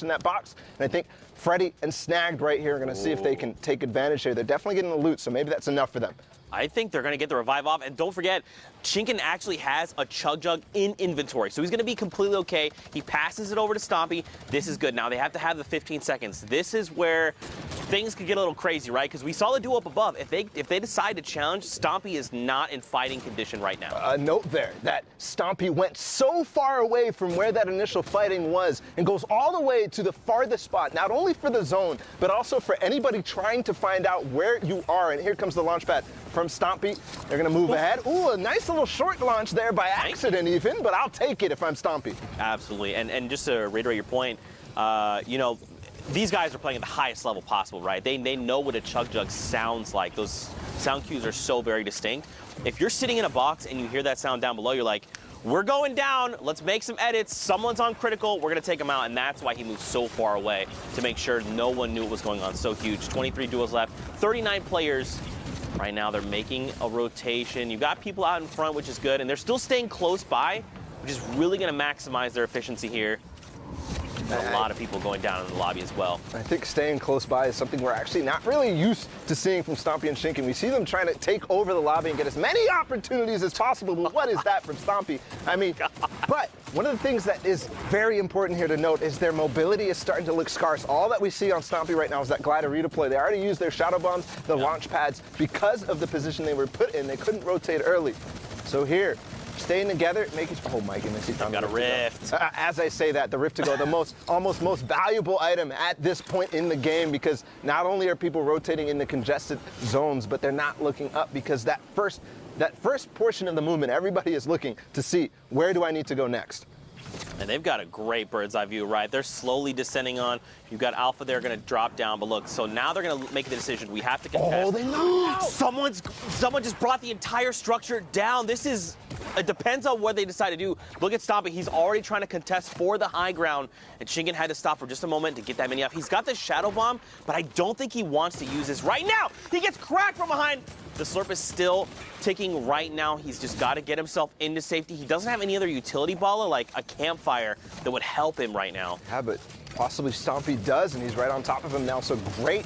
in that box. And I think Freddy and Snagged right here are going to see if they can take advantage here. They're definitely getting the loot, so maybe that's enough for them. I think they're going to get the revive off. And don't forget, Shinken actually has a Chug Jug in inventory, so he's going to be completely okay. He passes it over to Stompy. This is good. Now they have to have the 15 seconds. This is where things could get a little crazy, right? Because we saw the duo up above. If they decide to challenge, Stompy is not in fighting condition right now. A note there that Stompy went so far away from where that initial fighting was and goes all the way to the farthest spot, not only for the zone, but also for anybody trying to find out where you are. And here comes the launch pad from Stompy. They're going to move ahead. Ooh, a nice little short launch there by accident even, but I'll take it if I'm Stompy. Absolutely. And just to reiterate your point, you know, these guys are playing at the highest level possible, right? They know what a Chug Jug sounds like. Those sound cues are so very distinct. If you're sitting in a box and you hear that sound down below, you're like, we're going down, let's make some edits, someone's on critical, we're going to take him out, and that's why he moved so far away, to make sure no one knew what was going on. So huge. 23 duos left, 39 players. Right now they're making a rotation. You've got people out in front, which is good, and they're still staying close by, which is really going to maximize their efficiency here. A lot of people going down in the lobby as well. I think staying close by is something we're actually not really used to seeing from Stompy and Shinken. We see them trying to take over the lobby and get as many opportunities as possible, but what is that from Stompy? I mean, but one of the things that is very important here to note is their mobility is starting to look scarce. All that we see on Stompy right now is that glider redeploy. They already used their shadow bombs, the launch pads, because of the position they were put in. They couldn't rotate early. So here, staying together, making. Oh my goodness, he found got a rift. As I say that, the rift to go, the almost most valuable item at this point in the game, because not only are people rotating in the congested zones, but they're not looking up, because that first portion of the movement, everybody is looking to see, where do I need to go next? And they've got a great bird's eye view, right? They're slowly descending on. You've got Alpha there going to drop down, but look, so now they're going to make the decision. We have to contest. Oh, they knocked out. Someone just brought the entire structure down. It depends on what they decide to do. Look at Stompy. He's already trying to contest for the high ground, and Shinken had to stop for just a moment to get that mini off. He's got the Shadow Bomb, but I don't think he wants to use this right now. He gets cracked from behind. The Slurp is still ticking right now. He's just got to get himself into safety. He doesn't have any other utility baller, like a campfire, that would help him right now. Yeah, but possibly Stompy does, and he's right on top of him now. So great,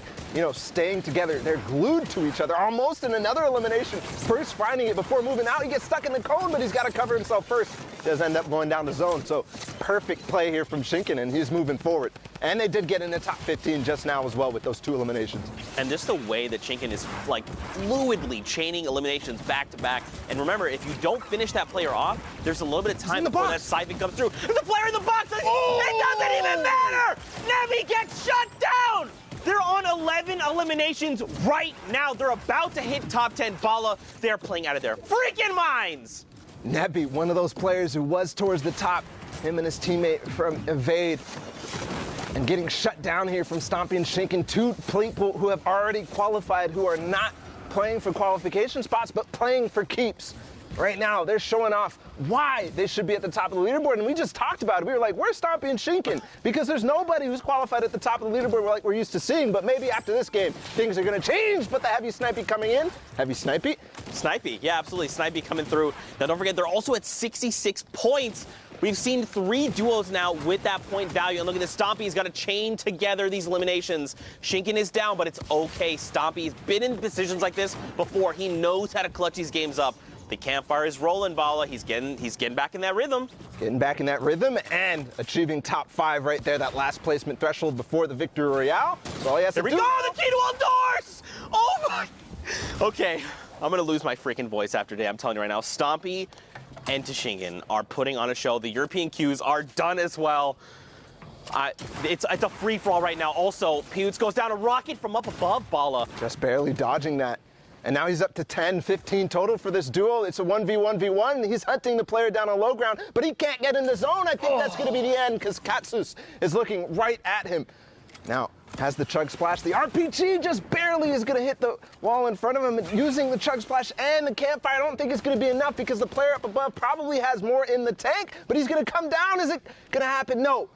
staying together. They're glued to each other, almost in another elimination. First finding it before moving out. He gets stuck in the cone, but he's got to cover himself first. He does end up going down the zone. So perfect play here from Shinken, and he's moving forward. And they did get in the top 15 just now as well with those 2 eliminations. And just the way that Shinken is like fluidly chaining eliminations back to back. And remember, if you don't finish that player off, there's a little bit of time before that siphon comes through. There's a player in the box! It doesn't even matter! Nebby gets shut down! They're on 11 eliminations right now. They're about to hit top 10. Bala, they're playing out of their freaking minds! Nebby, one of those players who was towards the top, him and his teammate from Evade, and getting shut down here from Stompy and Shinken, 2 people who have already qualified, who are not playing for qualification spots, but playing for keeps. Right now, they're showing off why they should be at the top of the leaderboard, and we just talked about it. We were like, where's Stompy and Shinken? Because there's nobody who's qualified at the top of the leaderboard like we're used to seeing, but maybe after this game, things are going to change, but the Heavy Snipey coming in. Heavy Snipey? Snipey, yeah, absolutely. Snipey coming through. Now, don't forget, they're also at 66 points. We've seen 3 duos now with that point value. And look at this. Stompy's got to chain together these eliminations. Shinken is down, but it's okay. Stompy's been in positions like this before. He knows how to clutch these games up. The campfire is rolling, Bala. He's getting back in that rhythm. Getting back in that rhythm and achieving top 5 right there, that last placement threshold before the Victory Royale. So all he has to do. There we go, the key to all doors! Oh my! Okay, I'm going to lose my freaking voice after today. I'm telling you right now. Stompy and Shinken are putting on a show. The European queues are done as well. It's a free-for-all right now. Also, Pewds goes down a rocket from up above, Bala. Just barely dodging that. And now he's up to 10, 15 total for this duel. It's a 1v1v1. He's hunting the player down on low ground, but he can't get in the zone. I think that's going to be the end, because Katsus is looking right at him. Now, has the Chug Splash. The RPG just barely is going to hit the wall in front of him. Using the Chug Splash and the campfire, I don't think it's going to be enough, because the player up above probably has more in the tank, but he's going to come down. Is it going to happen? No.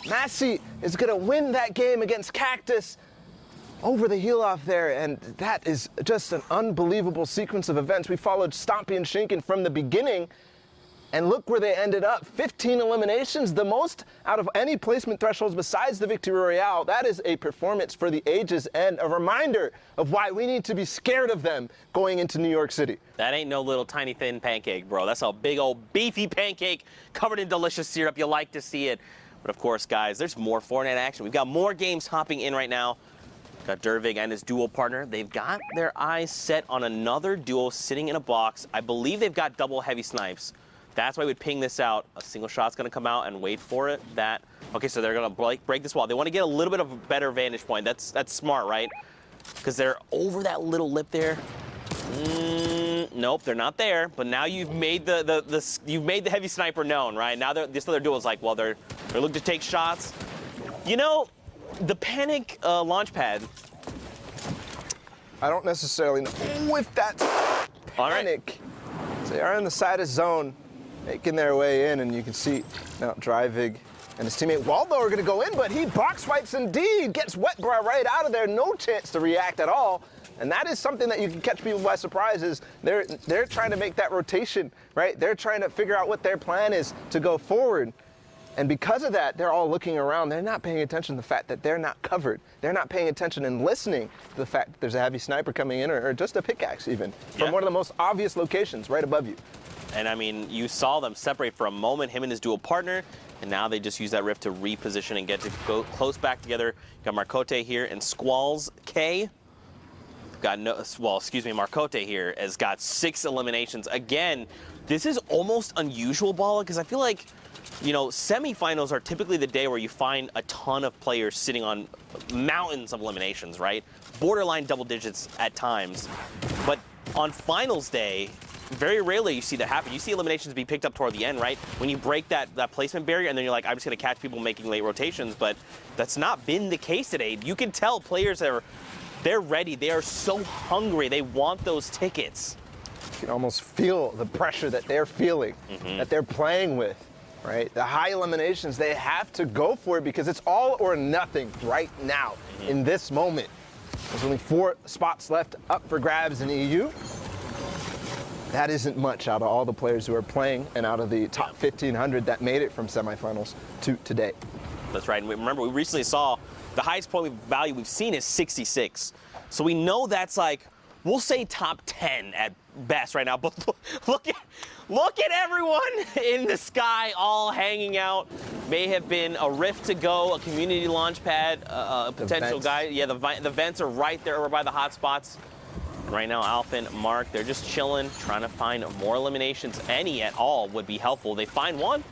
Massey is going to win that game against Cactus over the heel off there, and that is just an unbelievable sequence of events. We followed Stompy and Shinken from the beginning, And look where they ended up. 15 eliminations, the most out of any placement thresholds besides the Victory Royale. That is a performance for the ages and a reminder of why we need to be scared of them going into New York City. That ain't no little tiny thin pancake, bro. That's a big old beefy pancake covered in delicious syrup. You like to see it. But of course, guys, there's more Fortnite action. We've got more games hopping in right now. Got Dervig and his duo partner. They've got their eyes set on another duo sitting in a box. I believe they've got double heavy snipes. That's why we'd ping this out. A single shot's going to come out and wait for it. Okay, so they're going to break this wall. They want to get a little bit of a better vantage point. That's smart, right? Because they're over that little lip there. Nope, they're not there. But now you've made the heavy sniper known, right? Now this other duo is like, well, they're looking to take shots. You know, the Panic launch pad. I don't necessarily know if that's Panic. Right. So they are in the side of zone, making their way in, and you can see now Drivig and his teammate Waldo are going to go in, but he box fights indeed, gets Wetbra right out of there, no chance to react at all. And that is something that you can catch people by surprise is they're trying to make that rotation, right? They're trying to figure out what their plan is to go forward. And because of that, they're all looking around. They're not paying attention to the fact that they're not covered. They're not paying attention and listening to the fact that there's a heavy sniper coming in or just a pickaxe even from one of the most obvious locations right above you. And I mean, you saw them separate for a moment, him and his dual partner, and now they just use that rift to reposition and get to go close back together. You got Marcote here and Squalls K. Marcote here has got 6 eliminations. Again, this is almost unusual, Balla, because I feel like, you know, semifinals are typically the day where you find a ton of players sitting on mountains of eliminations, right? Borderline double digits at times. But on finals day, very rarely you see that happen. You see eliminations be picked up toward the end, right? When you break that placement barrier and then you're like, I'm just going to catch people making late rotations. But that's not been the case today. You can tell players they're ready. They are so hungry. They want those tickets. You can almost feel the pressure that they're feeling, that they're playing with, right? The high eliminations, they have to go for it because it's all or nothing right now in this moment. There's only 4 spots left up for grabs in EU. That isn't much out of all the players who are playing and out of the top 1,500 that made it from semifinals to today. That's right. And remember, we recently saw the highest point value we've seen is 66. So we know that's like, we'll say top 10 at best right now. But look at everyone in the sky all hanging out. May have been a rift to go, a community launch pad, a potential guy. Yeah, the vents are right there over by the hot spots. Right now, Alpha and Mark, they're just chilling, trying to find more eliminations. Any at all would be helpful. They find one.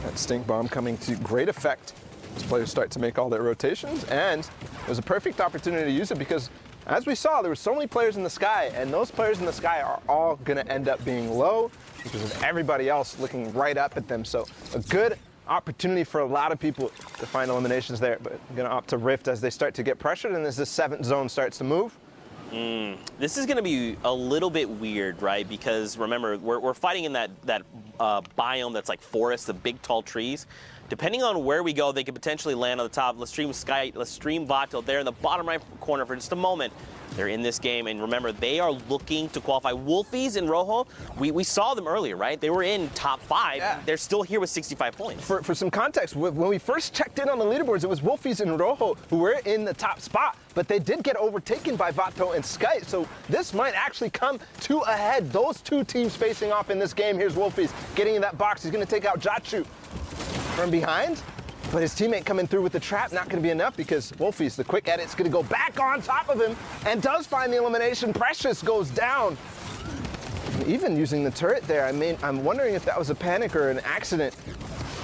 That stink bomb coming to great effect as players start to make all their rotations, and it was a perfect opportunity to use it because, as we saw, there were so many players in the sky, and those players in the sky are all going to end up being low because of everybody else looking right up at them. So a good opportunity for a lot of people to find eliminations there, but I'm going to opt to rift as they start to get pressured and as the 7th zone starts to move. This is going to be a little bit weird, right? Because remember, we're fighting in that biome that's like forest, the big tall trees. Depending on where we go, they could potentially land on the top. Let's stream Vato there in the bottom right corner for just a moment. They're in this game, and remember, they are looking to qualify. Wolfies and Rojo, we saw them earlier, right? They were in top 5. Yeah. They're still here with 65 points. For some context, when we first checked in on the leaderboards, it was Wolfies and Rojo who were in the top spot, but they did get overtaken by Vato and Sky, so this might actually come to a head. Those 2 teams facing off in this game. Here's Wolfies getting in that box. He's going to take out Jachu from behind. But his teammate coming through with the trap, not going to be enough because Wolfies, the quick edit's going to go back on top of him and does find the elimination. Precious goes down. Even using the turret there, I mean, I'm wondering if that was a panic or an accident.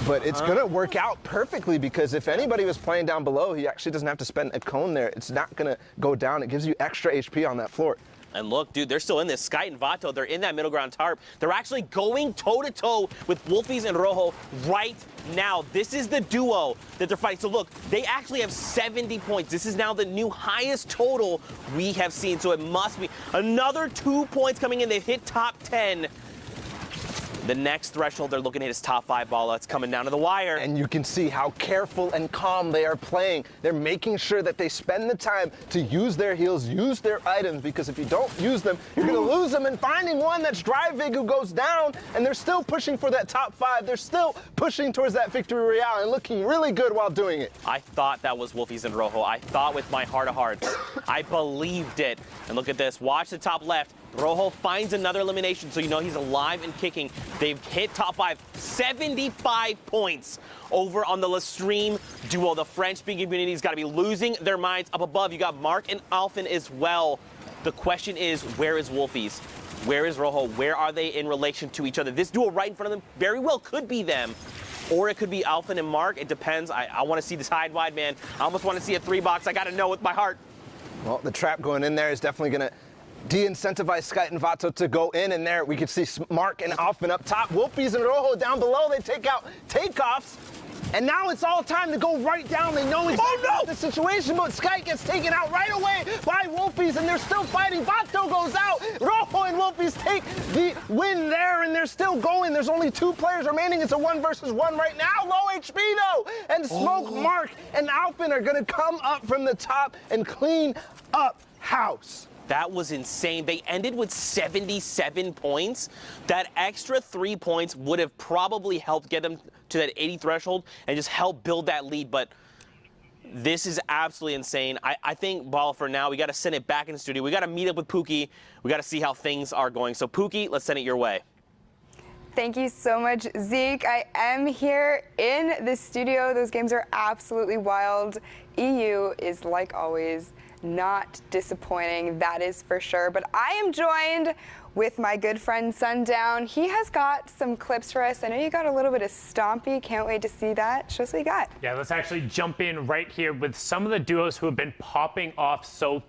But it's going to work out perfectly because if anybody was playing down below, he actually doesn't have to spend a cone there. It's not going to go down. It gives you extra HP on that floor. And look, dude, they're still in this. Sky and Vato, they're in that middle ground tarp. They're actually going toe-to-toe with Wolfies and Rojo right now. This is the duo that they're fighting. So look, they actually have 70 points. This is now the new highest total we have seen. So it must be another 2 points coming in. They've hit top 10. The next threshold, they're looking at his top 5 ball. It's coming down to the wire. And you can see how careful and calm they are playing. They're making sure that they spend the time to use their heals, use their items, because if you don't use them, you're going to lose them. And finding one that's Dryvig who goes down, and they're still pushing for that top 5. They're still pushing towards that victory royale and looking really good while doing it. I thought that was Wolfies and Rojo. I thought with my heart of hearts. I believed it. And look at this. Watch the top left. Rojo finds another elimination, so you know he's alive and kicking. They've hit top 5, 75 points over on the Lestream duo. The French-speaking community's got to be losing their minds. Up above, you got Mark and Alphen as well. The question is, where is Wolfies? Where is Rojo? Where are they in relation to each other? This duo right in front of them very well could be them. Or it could be Alphen and Mark. It depends. I want to see this hide wide, man. I almost want to see a 3-box. I got to know with my heart. Well, the trap going in there is definitely going to de-incentivize Skite and Vato to go in, and there we can see Mark and Alphen up top. Wolfies and Rojo down below. They take out takeoffs. And now it's all time to go right down. They know exactly the situation, but Skite gets taken out right away by Wolfies, and they're still fighting. Vato goes out. Rojo and Wolfies take the win there, and they're still going. There's only 2 players remaining. It's a 1 versus 1 right now. Low HP, though. And Smoke, Mark, and Alphen are going to come up from the top and clean up house. That was insane. They ended with 77 points. That extra 3 points would have probably helped get them to that 80 threshold and just help build that lead. But this is absolutely insane. I think, Ball, for now, we got to send it back in the studio. We got to meet up with Pookie. We got to see how things are going. So, Pookie, let's send it your way. Thank you so much, Zeke. I am here in the studio. Those games are absolutely wild. EU is, like always, not disappointing, that is for sure. But I am joined with my good friend Sundown. He has got some clips for us. I know you got a little bit of Stompy. Can't wait to see that. Show us what you got. Yeah, let's actually jump in right here with some of the duos who have been popping off so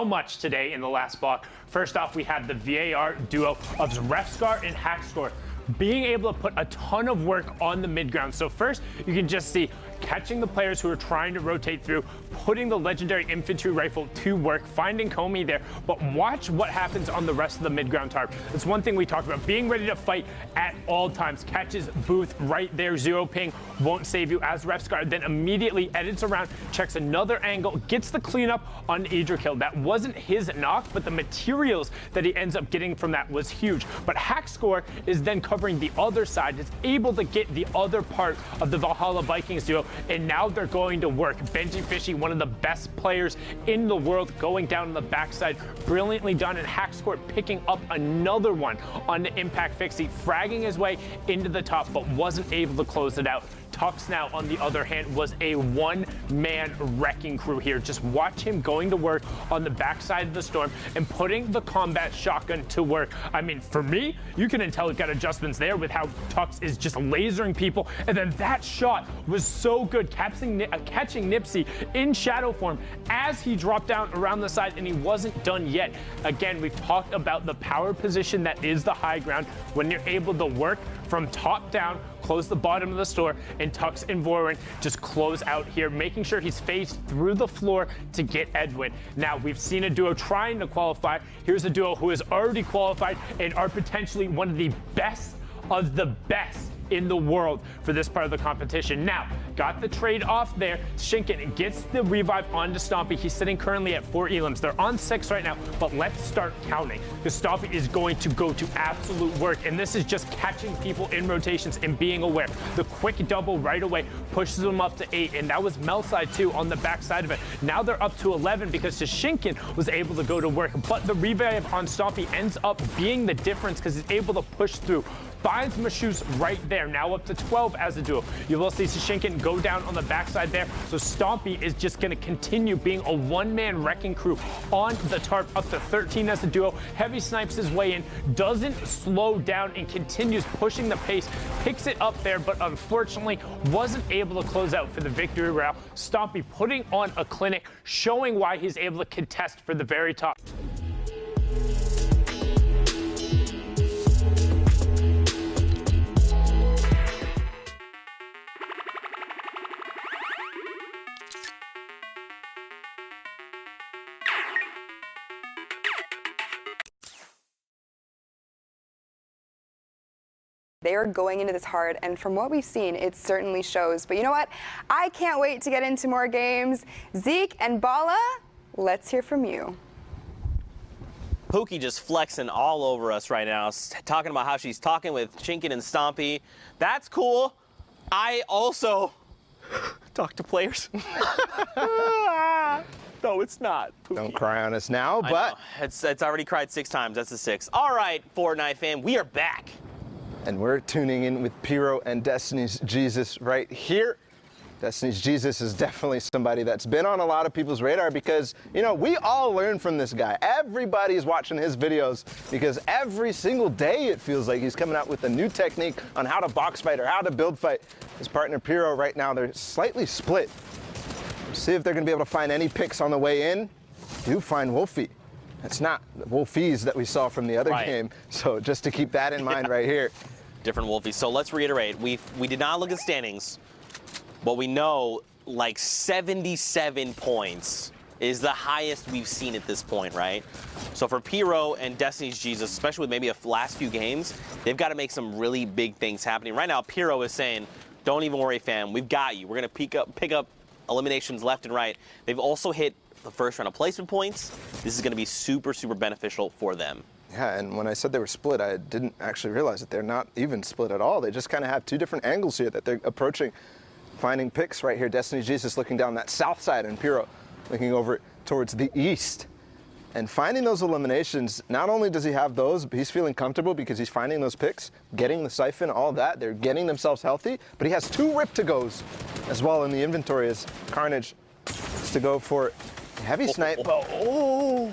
much today in the last block. First off, we had the VAR duo of Refscar and Hackscore being able to put a ton of work on the mid ground. So first, you can just see catching the players who are trying to rotate through, putting the legendary infantry rifle to work, finding Comey there. But watch what happens on the rest of the mid ground tarp. That's one thing we talked about, being ready to fight at all times. Catches Booth right there, 0 ping, won't save you as Refscar, then immediately edits around, checks another angle, gets the cleanup on Idrakil. That wasn't his knock, but the materials that he ends up getting from that was huge. But Hackscore is then covering the other side, is able to get the other part of the Valhalla Vikings duo, and now they're going to work. Benji Fishy, one of the best players in the world, going down on the backside, brilliantly done, and Hackscore picking up another one on the Impact Fixie, fragging his way into the top, but wasn't able to close it out. Tux now, on the other hand, was a one-man wrecking crew here. Just watch him going to work on the backside of the storm and putting the combat shotgun to work. I mean, for me, you can tell it got adjustments there with how Tux is just lasering people. And then that shot was so good, catching Nipsey in shadow form as he dropped down around the side, and he wasn't done yet. Again, we've talked about the power position that is the high ground when you're able to work from top down, close the bottom of the store, and Tux and Vorin just close out here, making sure he's phased through the floor to get Edwin. Now, we've seen a duo trying to qualify. Here's a duo who has already qualified and are potentially one of the best in the world for this part of the competition. Now, got the trade off there. Shinken gets the revive onto Stompy. He's sitting currently at 4 elims. They're on 6 right now, but let's start counting, because Stompy is going to go to absolute work, and this is just catching people in rotations and being aware. The quick double right away pushes them up to 8, and that was Melside too on the backside of it. Now they're up to 11 because Shinken was able to go to work, but the revive on Stompy ends up being the difference because he's able to push through. Finds Mashus right there, now up to 12 as a duo. You will see Shinken go down on the backside there, so Stompy is just going to continue being a one-man wrecking crew on the tarp, up to 13 as a duo. Heavy snipes his way in, doesn't slow down, and continues pushing the pace, picks it up there, but unfortunately wasn't able to close out for the victory royale. Stompy putting on a clinic, showing why he's able to contest for the very top. They are going into this hard, and from what we've seen, it certainly shows. But you know what? I can't wait to get into more games. Zeke and Bala, let's hear from you. Pookie just flexing all over us right now, talking about how she's talking with Chinkin and Stompy. That's cool. I also talk to players. No, it's not. Pookie. Don't cry on us now, but it's already cried 6 times. That's a 6. All right, Fortnite fam, we are back. and we're tuning in with Pyro and Destiny's Jesus right here. Destiny's Jesus is definitely somebody that's been on a lot of people's radar because, you know, we all learn from this guy. Everybody is watching his videos because every single day it feels like he's coming out with a new technique on how to box fight or how to build fight. His partner Pyro right now, they're slightly split. See if they're going to be able to find any picks on the way in. Do find Wolfie. It's not the Wolfies that we saw from the other game. So just to keep that in mind right here. Different Wolfies. So let's reiterate. We did not look at standings. But we know like 77 points is the highest we've seen at this point, right? So for Pyro and Destiny's Jesus, especially with maybe the last few games, they've got to make some really big things happening. Right now, Pyro is saying, don't even worry, fam. We've got you. We're going to pick up eliminations left and right. They've also hit the first round of placement points. This is going to be super, super beneficial for them. Yeah, and when I said they were split, I didn't actually realize that they're not even split at all. They just kind of have two different angles here that they're approaching. Finding picks right here. Destiny Jesus looking down that south side and Pyro looking over towards the east. And finding those eliminations, not only does he have those, but he's feeling comfortable because he's finding those picks, getting the siphon, all that. They're getting themselves healthy, but he has 2 Rip-to-Gos as well in the inventory as Carnage is to go for heavy snipe. Oh,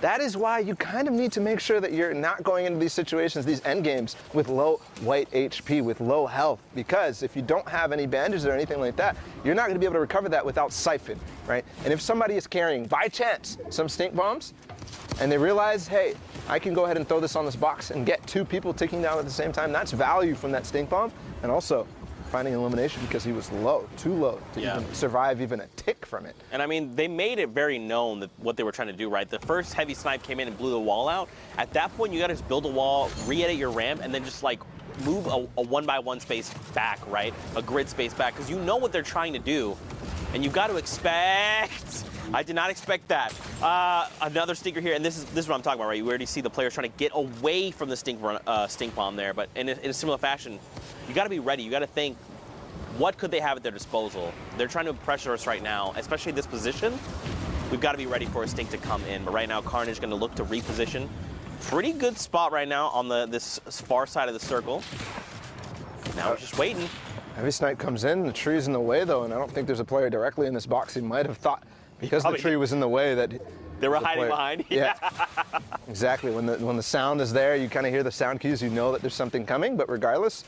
that is why you kind of need to make sure that you're not going into these situations, these end games, with low white HP, with low health. Because if you don't have any bandages or anything like that, you're not going to be able to recover that without siphon, right? And if somebody is carrying, by chance, some stink bombs, and they realize, hey, I can go ahead and throw this on this box and get 2 people ticking down at the same time, that's value from that stink bomb. And also, finding elimination because he was low, too low to even survive even a tick from it. And I mean, they made it very known that what they were trying to do, right? The first heavy snipe came in and blew the wall out. At that point, you got to just build a wall, re-edit your ramp, and then just like move a 1x1 space back, right? A grid space back, because you know what they're trying to do, and you've got to expect. I did not expect that. Another stinker here, and this is what I'm talking about, right? You already see the players trying to get away from the stink bomb there, but in a similar fashion, you got to be ready. You got to think, what could they have at their disposal? They're trying to pressure us right now, especially this position. We've got to be ready for a stink to come in. But right now, Carnage going to look to reposition. Pretty good spot right now on this far side of the circle. Now we're just waiting. Heavy snipe comes in, the tree's in the way though, and I don't think there's a player directly in this box. He might have thought, because the tree was in the way, that they were hiding behind. Yeah, exactly. When the sound is there, you kind of hear the sound cues, you know that there's something coming, but regardless,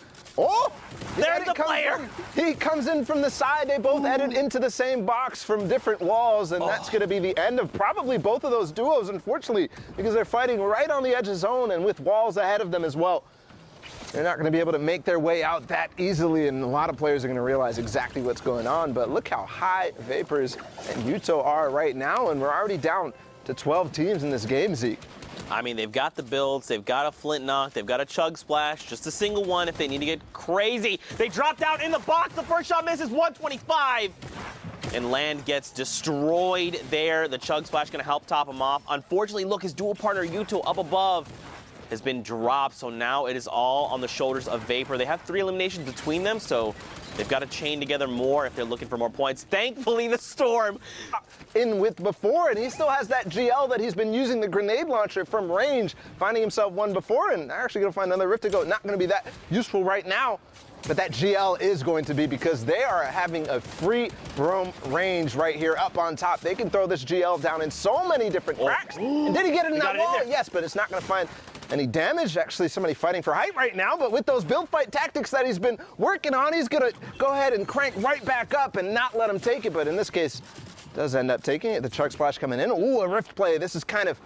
there's the player. He comes in from the side. They both edit into the same box from different walls, and that's going to be the end of probably both of those duos, unfortunately, because they're fighting right on the edge of zone and with walls ahead of them as well. They're not going to be able to make their way out that easily, and a lot of players are going to realize exactly what's going on. But look how high Vapors and Yuto are right now, and we're already down to 12 teams in this game, Zeke. I mean, they've got the builds, they've got a Flint Knock, they've got a Chug Splash, just a single one if they need to get crazy. They dropped out in the box, the first shot misses, 125. And Land gets destroyed there. The Chug Splash gonna help top him off. Unfortunately, look, his dual partner Yuto up above has been dropped, so now it is all on the shoulders of Vapor. They have 3 eliminations between them, so they've got to chain together more if they're looking for more points. Thankfully, the Storm in with before, and he still has that GL that he's been using the grenade launcher from range, finding himself one before, and actually going to find another Rift-to-Go. Not going to be that useful right now, but that GL is going to be, because they are having a free roam range right here up on top. They can throw this GL down in so many different cracks. And did he get it in that wall? Yes, but it's not going to find any damage. Actually, somebody fighting for height right now, but with those build fight tactics that he's been working on, he's going to go ahead and crank right back up and not let him take it. But in this case, does end up taking it. The Chug Splash coming in. Ooh, a Rift play. This is kind of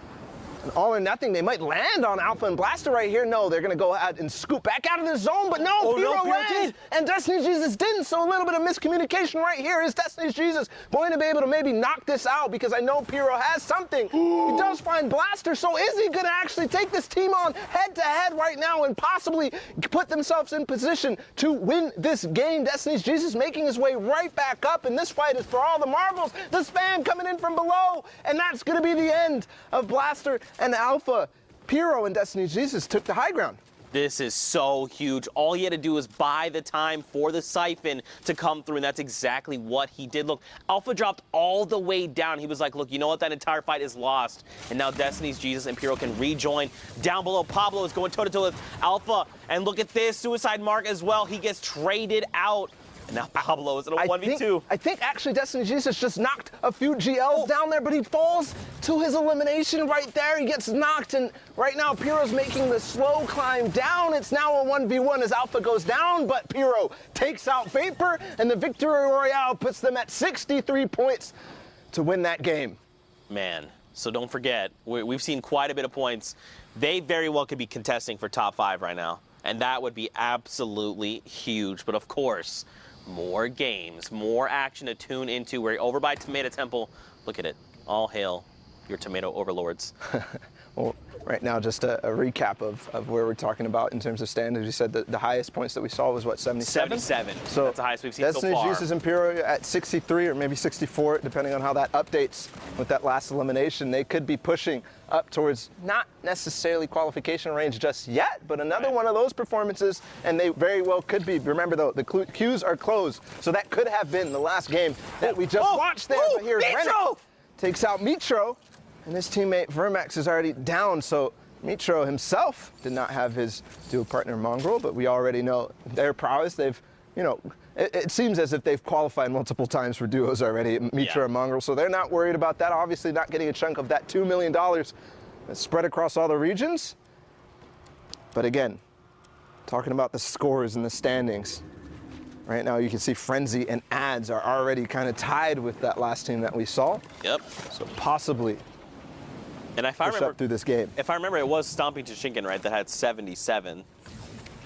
All or nothing. They might land on Alpha and Blaster right here. No, they're going to go ahead and scoop back out of the zone, but no, Pyro lands, did. and Destiny's Jesus didn't, so a little bit of miscommunication right here. Is Destiny's Jesus going to be able to maybe knock this out? Because I know Pyro has something. He does find Blaster, so is he going to actually take this team on head-to-head right now and possibly put themselves in position to win this game? Destiny's Jesus making his way right back up, and this fight is for all the marbles. The spam coming in from below, and that's going to be the end of Blaster and Alpha. Pyro and Destiny's Jesus took the high ground. This is so huge. All he had to do was buy the time for the Siphon to come through, and that's exactly what he did. Look, Alpha dropped all the way down. He was like, look, you know what? That entire fight is lost. And now Destiny's Jesus and Pyro can rejoin. Down below, Pablo is going toe-to-toe with Alpha. And look at this, Suicide Mark as well. He gets traded out. And now Pablo is in a 1v2. I think actually Destiny Jesus just knocked a few GLs down there, but he falls to his elimination right there. He gets knocked, and right now Pyro's making the slow climb down. It's now a 1v1 as Alpha goes down, but Pyro takes out Vapor, and the Victory Royale puts them at 63 points to win that game. Man, so don't forget, we've seen quite a bit of points. They very well could be contesting for top 5 right now, and that would be absolutely huge. But of course, more games, more action to tune into. We're over by Tomato Temple. Look at it. All hail your tomato overlords. Well, right now, just a recap of where we're talking about in terms of standings. You said that the highest points that we saw was what, 77? 77. So that's the highest we've seen so far. Destiny Jesus and Pyro at 63 or maybe 64, depending on how that updates with that last elimination. They could be pushing up towards not necessarily qualification range just yet, but another one of those performances, and they very well could be. Remember, though, the queues are closed, so that could have been the last game that we just watched there. But here's Rennick takes out Mitro, and his teammate Vermax is already down, so Mitro himself did not have his dual partner Mongrel, but we already know their prowess. They've, you know, it seems as if they've qualified multiple times for duos already, Mitro and Mongrel, so they're not worried about that. Obviously not getting a chunk of that $2 million that's spread across all the regions. But again, talking about the scores and the standings, right now you can see Frenzy and Ads are already kind of tied with that last team that we saw. Yep. So possibly and if I push remember, up through this game. If I remember, it was Stomping Toshinkan, right, that had 77.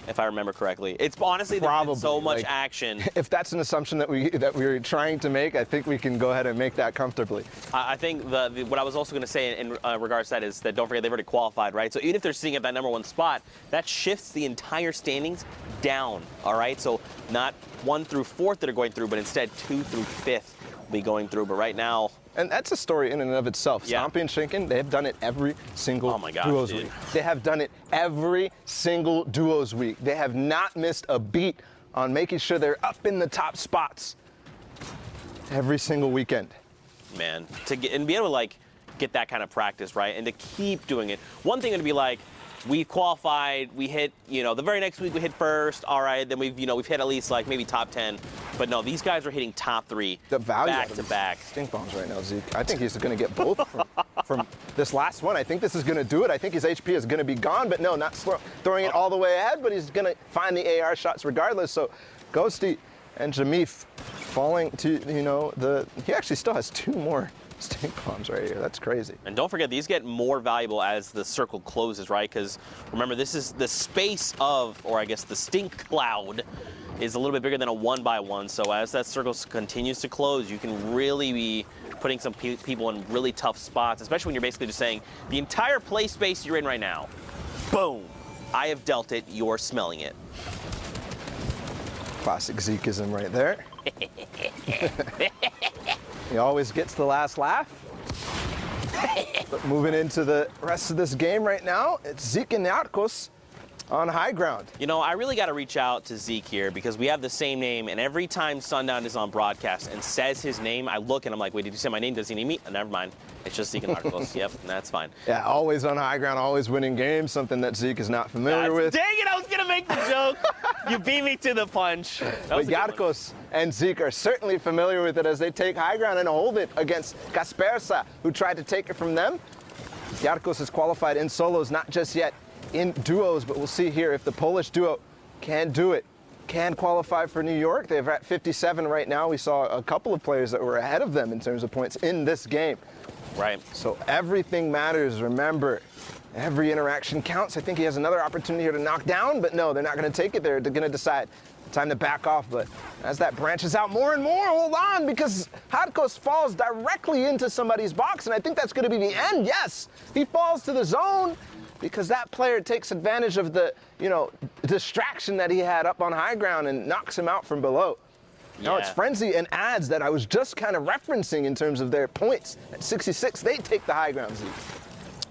If I remember correctly, it's honestly there's been so much action. If that's an assumption that we're trying to make, I think we can go ahead and make that comfortably. I think what I was also going to say in regards to that is that don't forget they've already qualified, right? So even if they're sitting at that #1 spot, that shifts the entire standings down. All right, so not 1 through 4th that are going through, but instead 2 through 5th will be going through. But right now. And that's a story in and of itself. Yeah. Stompy and Shinken, they have done it every single duos week. They have done it every single duos week. They have not missed a beat on making sure they're up in the top spots every single weekend. Man, to get and be able to like get that kind of practice, right, and to keep doing it. One thing would be like, we qualified, we hit, you know, the very next week we hit first, all right, then we've hit at least like maybe top 10. But no, these guys are hitting top 3 the value back to back. Stink bombs right now, Zeke. I think he's going to get both from this last one. I think this is going to do it. I think his HP is going to be gone, but no, not throwing it all the way ahead, but he's going to find the AR shots regardless. So Ghosty and Jamif falling to, you know, he actually still has 2 more stink bombs right here. That's crazy. And don't forget, these get more valuable as the circle closes, right? Because remember, this is the space of, or I guess the stink cloud is a little bit bigger than a 1x1. So as that circle continues to close, you can really be putting some people in really tough spots, especially when you're basically just saying, the entire play space you're in right now, boom, I have dealt it, you're smelling it. Classic Zekeism right there. He always gets the last laugh. But moving into the rest of this game right now, it's Zeke and Narcos on high ground. You know, I really got to reach out to Zeke here because we have the same name, and every time Sundown is on broadcast and says his name, I look and I'm like, wait, did you say my name? Does he need me? Never mind. It's just Zeke and Narcos. Yep, that's fine. Yeah, always on high ground, always winning games, something that Zeke is not familiar with. Dang it, I was going to make the joke. You beat me to the punch. But Yarkos and Zeke are certainly familiar with it as they take high ground and hold it against Kaspersa, who tried to take it from them. Yarkos has qualified in solos, not just yet in duos, but we'll see here if the Polish duo can do it, can qualify for New York. They're at 57 right now. We saw a couple of players that were ahead of them in terms of points in this game. Right. So everything matters. Remember, every interaction counts. I think he has another opportunity here to knock down, but no, they're not going to take it. They're going to decide time to back off. But as that branches out more and more, hold on, because Hadkos falls directly into somebody's box, and I think that's going to be the end. Yes, he falls to the zone because that player takes advantage of the, distraction that he had up on high ground and knocks him out from below. Now it's Frenzy and Ads that I was just kind of referencing in terms of their points. At 66, they take the high ground, Zeke.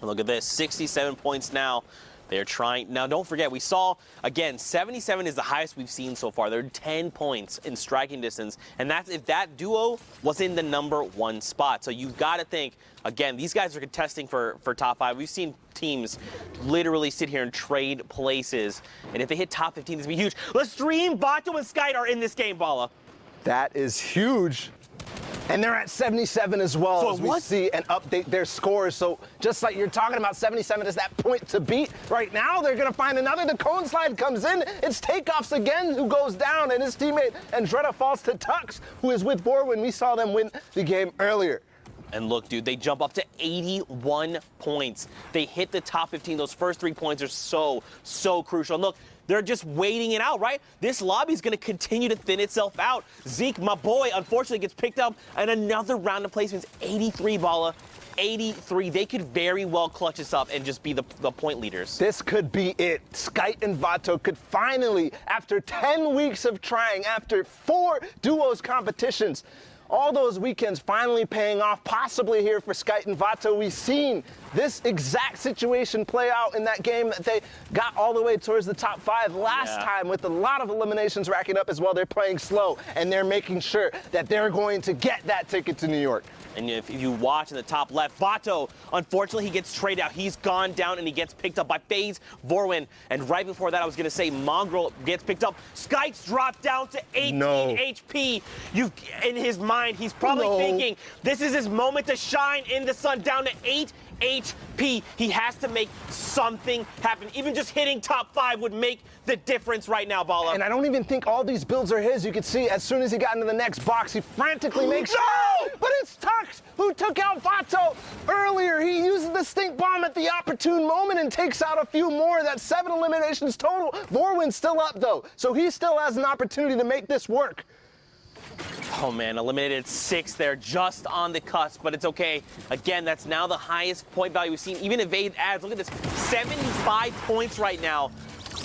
Look at this, 67 points now. They're trying. Now, don't forget, we saw, again, 77 is the highest we've seen so far. They're 10 points in striking distance, and that's if that duo was in the #1 spot. So you've got to think, again, these guys are contesting for top 5. We've seen teams literally sit here and trade places, and if they hit top 15, this would be huge. Lestream, Vato, and Skite are in this game, Bala. That is huge. And they're at 77 as well, so as we see and update their scores. So just like you're talking about, 77 is that point to beat. Right now, they're going to find another. The cone slide comes in. It's Takeoffs again who goes down, and his teammate Andretta falls to Tux, who is with Vorwin. We saw them win the game earlier. And look, dude, they jump up to 81 points. They hit the top 15. Those first 3 points are so crucial. And look, they're just waiting it out, right? This lobby's going to continue to thin itself out. Zeke, my boy, unfortunately gets picked up, and another round of placements. 83, Bala. 83. They could very well clutch this up and just be the point leaders. This could be it. Skite and Vato could finally, after 10 weeks of trying, after 4 duos competitions, all those weekends finally paying off, possibly here for Skite and Vato. We've seen this exact situation play out in that game that they got all the way towards the top 5 last time, with a lot of eliminations racking up as well. They're playing slow, and they're making sure that they're going to get that ticket to New York. And if you watch in the top left, Vato, unfortunately, he gets traded out. He's gone down, and he gets picked up by FaZe Vorwin. And right before that, I was going to say Mongrel gets picked up. Skite's dropped down to 18 HP. In his mind, he's probably thinking, this is his moment to shine in the sun, down to 8 HP. He has to make something happen. Even just hitting top 5 would make the difference right now, Bala. And I don't even think all these builds are his. You could see as soon as he got into the next box, he frantically makes... No! But it's Tux who took out Vato earlier. He uses the stink bomb at the opportune moment and takes out a few more. That's 7 eliminations total. Vorwin's still up, though, so he still has an opportunity to make this work. Oh, man, eliminated 6 there, just on the cusp, but it's okay. Again, that's now the highest point value we've seen. Even Evade Ads, look at this, 75 points right now.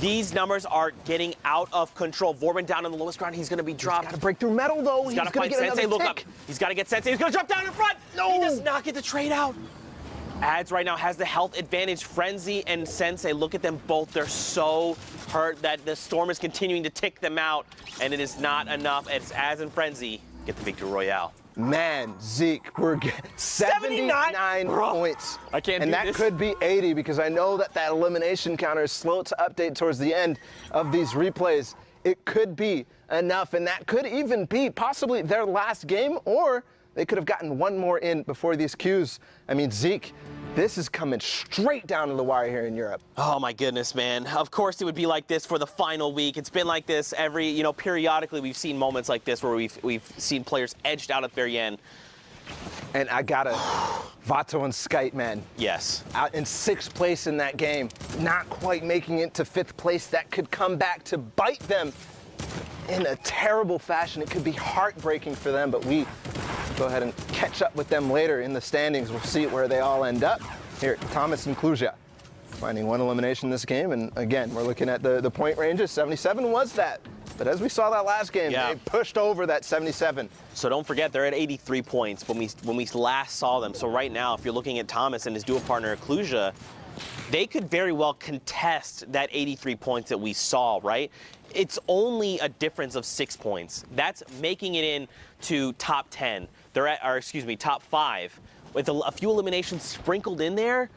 These numbers are getting out of control. Vorwin down on the lowest ground. He's going to be dropped. He's got to break through metal, though. He's got to find Sensei. Look up. He's got to get Sensei. He's going to drop down in front. No. He does not get the trade out. Ads right now has the health advantage. Frenzy and Sensei, look at them both. They're so hurt that the storm is continuing to tick them out, and it is not enough. It's Ads and Frenzy get the victory royale. Man, Zeke, we're getting 79 points. I can't do this. And that could be 80, because I know that elimination counter is slow to update towards the end of these replays. It could be enough, and that could even be possibly their last game, or they could have gotten one more in before these queues. I mean, Zeke, this is coming straight down to the wire here in Europe. Oh, my goodness, man. Of course it would be like this for the final week. It's been like this every, periodically we've seen moments like this where we've seen players edged out at the very end. And I gotta, Vato and Skite, man. Yes. Out in 6th place in that game, not quite making it to 5th place. That could come back to bite them in a terrible fashion. It could be heartbreaking for them, but we go ahead and catch up with them later in the standings. We'll see where they all end up. Here, Thomas and Kluja finding 1 elimination this game, and again, we're looking at the point ranges. 77 was that, but as we saw that last game, they pushed over that 77. So don't forget, they're at 83 points when we last saw them. So right now, if you're looking at Thomas and his duo partner Kluja, they could very well contest that 83 points that we saw, right? It's only a difference of 6 points. That's making it into top 10. They're at, top 5. With a few eliminations sprinkled in there,